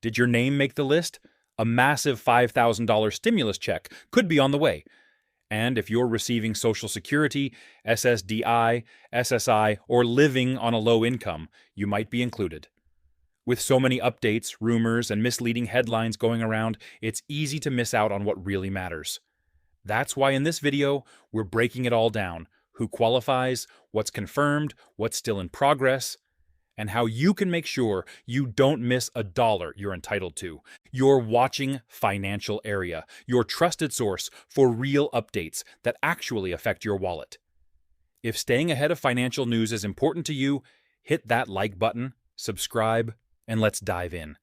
Did your name make the list? A massive $5,000 stimulus check could be on the way. And if you're receiving Social Security, SSDI, SSI, or living on a low income, you might be included. With so many updates, rumors, and misleading headlines going around, it's easy to miss out on what really matters. That's why in this video, we're breaking it all down: who qualifies, what's confirmed, what's still in progress, and how you can make sure you don't miss a dollar you're entitled to. You're watching Financial Area, your trusted source for real updates that actually affect your wallet. If staying ahead of financial news is important to you, hit that like button, subscribe, and let's dive in.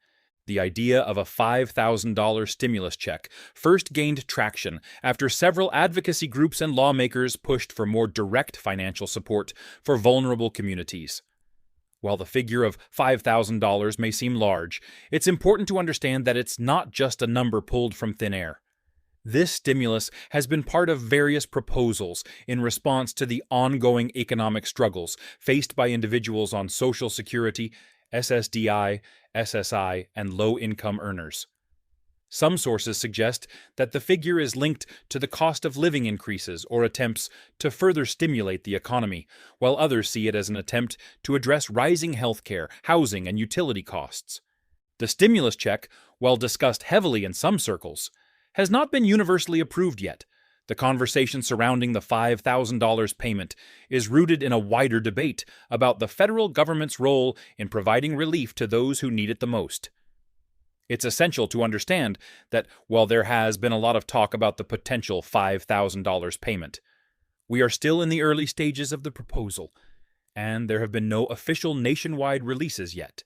The idea of a $5,000 stimulus check first gained traction after several advocacy groups and lawmakers pushed for more direct financial support for vulnerable communities. While the figure of $5,000 may seem large, it's important to understand that it's not just a number pulled from thin air. This stimulus has been part of various proposals in response to the ongoing economic struggles faced by individuals on Social Security, SSDI, SSI, and low-income earners. Some sources suggest that the figure is linked to the cost of living increases or attempts to further stimulate the economy, while others see it as an attempt to address rising healthcare, housing, and utility costs. The stimulus check, while discussed heavily in some circles, has not been universally approved yet. The conversation surrounding the $5,000 payment is rooted in a wider debate about the federal government's role in providing relief to those who need it the most. It's essential to understand that while there has been a lot of talk about the potential $5,000 payment, we are still in the early stages of the proposal, and there have been no official nationwide releases yet.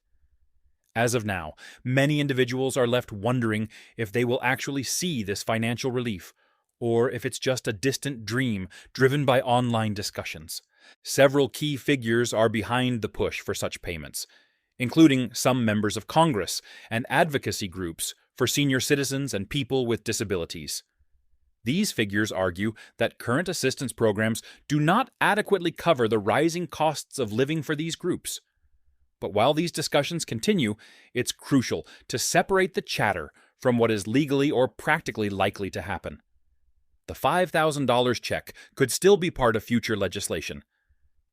As of now, many individuals are left wondering if they will actually see this financial relief, or if it's just a distant dream driven by online discussions. Several key figures are behind the push for such payments, including some members of Congress and advocacy groups for senior citizens and people with disabilities. These figures argue that current assistance programs do not adequately cover the rising costs of living for these groups. But while these discussions continue, it's crucial to separate the chatter from what is legally or practically likely to happen. The $5,000 check could still be part of future legislation,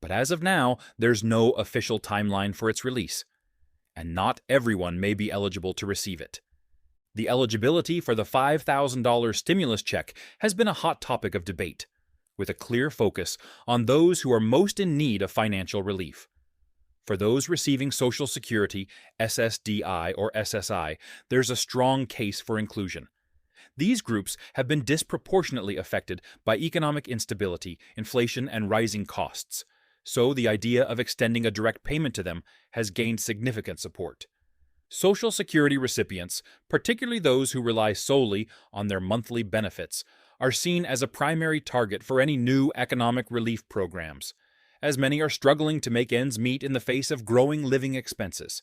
but as of now, there's no official timeline for its release, and not everyone may be eligible to receive it. The eligibility for the $5,000 stimulus check has been a hot topic of debate, with a clear focus on those who are most in need of financial relief. For those receiving Social Security, SSDI, or SSI, there's a strong case for inclusion. These groups have been disproportionately affected by economic instability, inflation, and rising costs, so the idea of extending a direct payment to them has gained significant support. Social Security recipients, particularly those who rely solely on their monthly benefits, are seen as a primary target for any new economic relief programs, as many are struggling to make ends meet in the face of growing living expenses.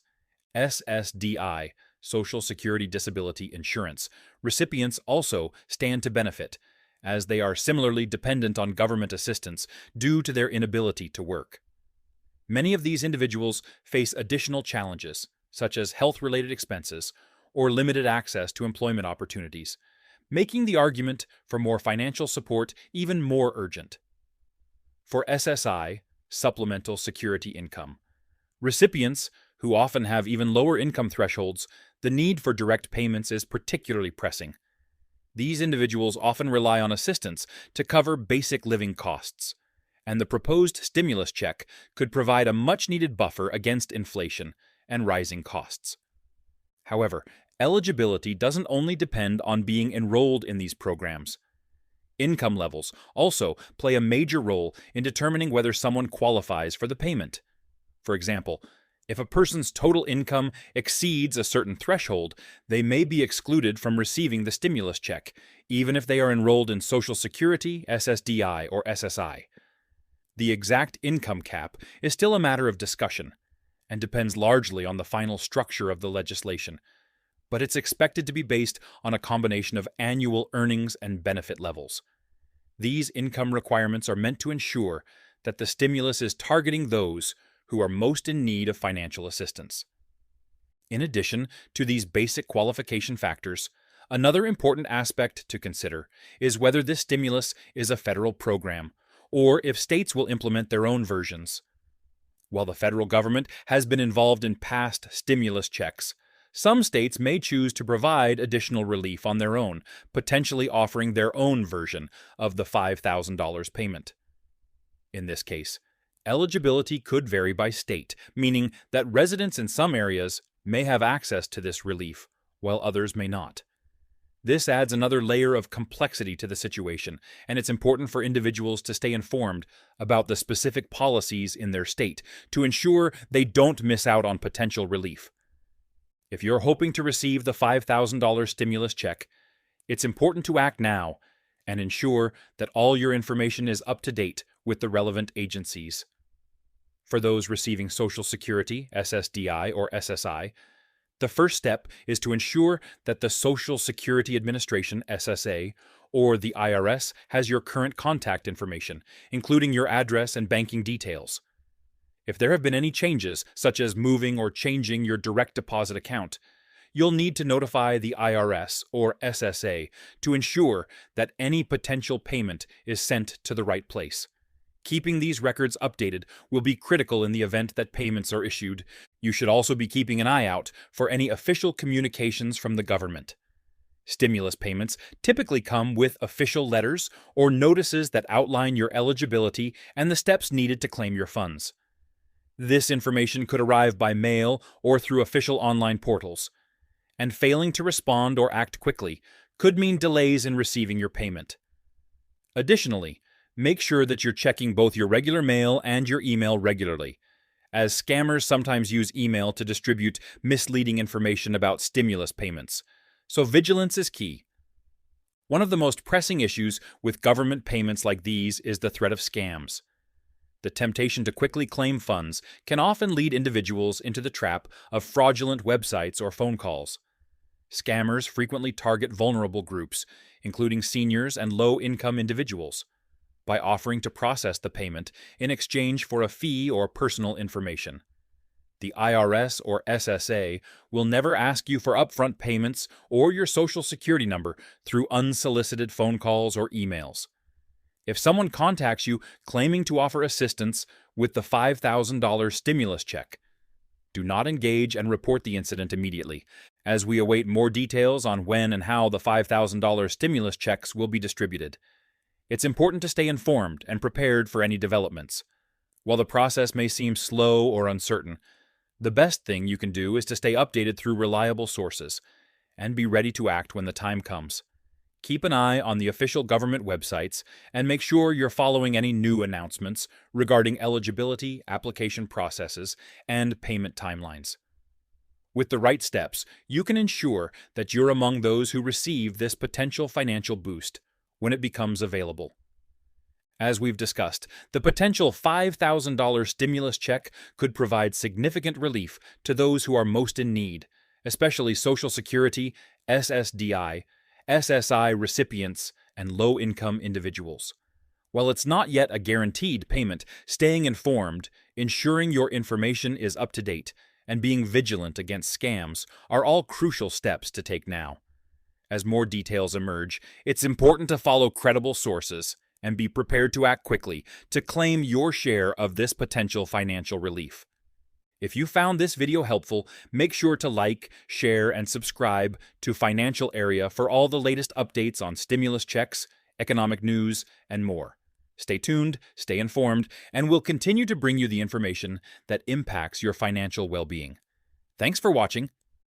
SSDI, Social Security Disability Insurance, recipients also stand to benefit, as they are similarly dependent on government assistance due to their inability to work. Many of these individuals face additional challenges, such as health-related expenses or limited access to employment opportunities, making the argument for more financial support even more urgent. For SSI, Supplemental Security Income, recipients who often have even lower income thresholds, the need for direct payments is particularly pressing. These individuals often rely on assistance to cover basic living costs, and the proposed stimulus check could provide a much-needed buffer against inflation and rising costs. However, eligibility doesn't only depend on being enrolled in these programs. Income levels also play a major role in determining whether someone qualifies for the payment. For example, if a person's total income exceeds a certain threshold, they may be excluded from receiving the stimulus check, even if they are enrolled in Social Security, SSDI, or SSI. The exact income cap is still a matter of discussion, and depends largely on the final structure of the legislation, but it's expected to be based on a combination of annual earnings and benefit levels. These income requirements are meant to ensure that the stimulus is targeting those who are most in need of financial assistance. In addition to these basic qualification factors, another important aspect to consider is whether this stimulus is a federal program, or if states will implement their own versions. While the federal government has been involved in past stimulus checks, some states may choose to provide additional relief on their own, potentially offering their own version of the $5,000 payment. In this case, eligibility could vary by state, meaning that residents in some areas may have access to this relief, while others may not. This adds another layer of complexity to the situation, and it's important for individuals to stay informed about the specific policies in their state to ensure they don't miss out on potential relief. If you're hoping to receive the $5,000 stimulus check, it's important to act now and ensure that all your information is up to date with the relevant agencies. For those receiving Social Security, SSDI, or SSI, the first step is to ensure that the Social Security Administration, SSA, or the IRS has your current contact information, including your address and banking details. If there have been any changes, such as moving or changing your direct deposit account, you'll need to notify the IRS or SSA to ensure that any potential payment is sent to the right place. Keeping these records updated will be critical in the event that payments are issued. You should also be keeping an eye out for any official communications from the government. Stimulus payments typically come with official letters or notices that outline your eligibility and the steps needed to claim your funds. This information could arrive by mail or through official online portals, and failing to respond or act quickly could mean delays in receiving your payment. Additionally, make sure that you're checking both your regular mail and your email regularly, as scammers sometimes use email to distribute misleading information about stimulus payments, so vigilance is key. One of the most pressing issues with government payments like these is the threat of scams. The temptation to quickly claim funds can often lead individuals into the trap of fraudulent websites or phone calls. Scammers frequently target vulnerable groups, including seniors and low-income individuals, by offering to process the payment in exchange for a fee or personal information. The IRS or SSA will never ask you for upfront payments or your Social Security number through unsolicited phone calls or emails. If someone contacts you claiming to offer assistance with the $5,000 stimulus check, do not engage and report the incident immediately, as we await more details on when and how the $5,000 stimulus checks will be distributed. It's important to stay informed and prepared for any developments. While the process may seem slow or uncertain, the best thing you can do is to stay updated through reliable sources and be ready to act when the time comes. Keep an eye on the official government websites and make sure you're following any new announcements regarding eligibility, application processes, and payment timelines. With the right steps, you can ensure that you're among those who receive this potential financial boost when it becomes available. As we've discussed, the potential $5,000 stimulus check could provide significant relief to those who are most in need, especially Social Security, SSDI, SSI recipients, and low-income individuals. While it's not yet a guaranteed payment, staying informed, ensuring your information is up to date, and being vigilant against scams are all crucial steps to take now. As more details emerge, it's important to follow credible sources and be prepared to act quickly to claim your share of this potential financial relief. If you found this video helpful, make sure to like, share, and subscribe to Financial Area for all the latest updates on stimulus checks, economic news, and more. Stay tuned, stay informed, and we'll continue to bring you the information that impacts your financial well-being. Thanks for watching,